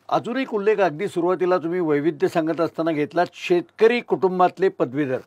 अजून एक उल्लेख अगदी सुरुवातीला तुम्ही वैविध्य सांगत असताना घेतलात शेतकरी कुटुंबातले पदवीधर.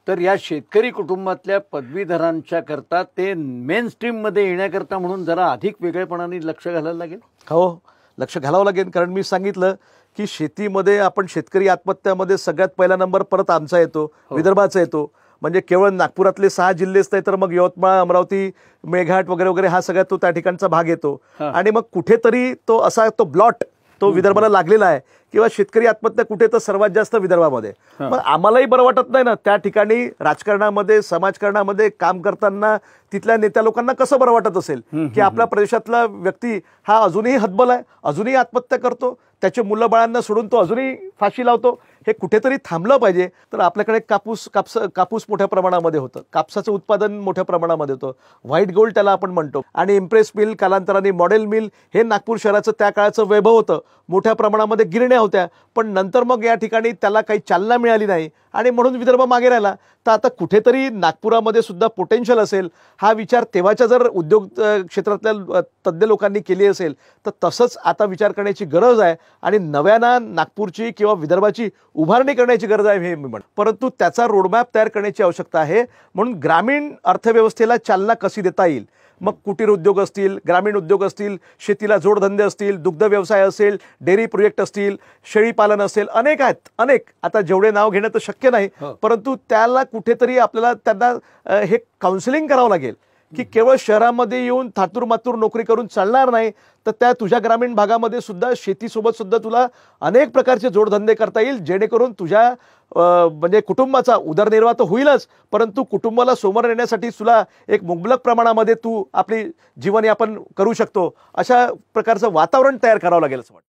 तर या शेतकरी कुटुंबातल्या पदवीधरांच्या करता ते मेन स्ट्रीममध्ये येण्याकरता म्हणून जरा अधिक वेगळेपणाने लक्ष घालायला लागेल. हो, लक्ष घालावं लागेल. कारण मी सांगितलं की शेतीमध्ये आपण शेतकरी आत्महत्यामध्ये सगळ्यात पहिला नंबर परत आमचा येतो, विदर्भाचा येतो. म्हणजे केवळ नागपुरातले 6 जिल्हेच नाही तर मग यवतमाळ, अमरावती, मेळघाट वगैरे वगैरे हा सगळ्या तो त्या ठिकाणचा भाग येतो. आणि मग कुठेतरी तो असा तो ब्लॉट तो विदर्भाला लागलेला आहे किंवा शेतकरी आत्महत्या कुठे तर सर्वात जास्त विदर्भामध्ये. मग आम्हालाही बरं वाटत नाही ना त्या ठिकाणी राजकारणामध्ये समाजकारणामध्ये काम करताना तिथल्या नेत्या लोकांना कसं बरं वाटत असेल की आपल्या प्रदेशातला व्यक्ती हा अजूनही हतबल आहे, अजूनही आत्महत्या करतो, त्याचे मुलं बाळांना सोडून तो अजूनही फाशी लावतो. हे कुठेतरी थांबलं पाहिजे. तर आपल्याकडे कापूस मोठ्या प्रमाणामध्ये होतं, कापसाचं उत्पादन मोठ्या प्रमाणामध्ये होतं, व्हाईट गोल्ड त्याला आपण म्हणतो. आणि इम्प्रेस मिल, कालांतराने मॉडेल मिल, हे नागपूर शहराचं त्या काळाचं वैभव होतं. मोठ्या प्रमाणामध्ये गिरण्या होत्या. पण नंतर मग या ठिकाणी त्याला काही चालना मिळाली नाही आणि म्हणून विदर्भ मागे राहिला. तर आता कुठेतरी नागपुरामध्ये सुद्धा पोटेन्शियल असेल हा विचार तेव्हाच्या जर उद्योग क्षेत्रातल्या तज्ज्ञ लोकांनी केली असेल तर तसंच आता विचार करण्याची गरज आहे. आणि नव्यानं नागपूरची किंवा विदर्भाची उभारणी करण्याची गरज आहे हे मी म्हणतो. परंतु त्याचा रोडमॅप तयार करण्याची आवश्यकता आहे. म्हणून ग्रामीण अर्थव्यवस्थेला चालना कशी देता येईल, मग कुटीर उद्योग असतील, ग्रामीण उद्योग असतील, शेतीला जोडधंदे असतील, दुग्ध व्यवसाय असेल, डेअरी प्रोजेक्ट असतील, शेळीपालन असेल, अनेक आहेत, अनेक. आता जेवढे नाव घेणं तर शक्य नाही. परंतु त्याला कुठेतरी आपल्याला त्यांना हे काउन्सिलिंग करावं लागेल की केवळ शहरामध्ये येऊन थातूर मातूर नोकरी करून चालणार नाही. तर त्या तुझ्या ग्रामीण भागामध्ये सुद्धा शेतीसोबत सुद्धा तुला अनेक प्रकारचे जोडधंदे करता येईल जेणेकरून तुझ्या म्हणजे कुटुंबाचा उदरनिर्वाह तर होईलच, परंतु कुटुंबाला समोर नेण्यासाठी तुला एक मुबलक प्रमाणामध्ये तू आपली जीवनयापन करू शकतो. अशा प्रकारचं वातावरण तयार करावं लागेल असं वाटतं.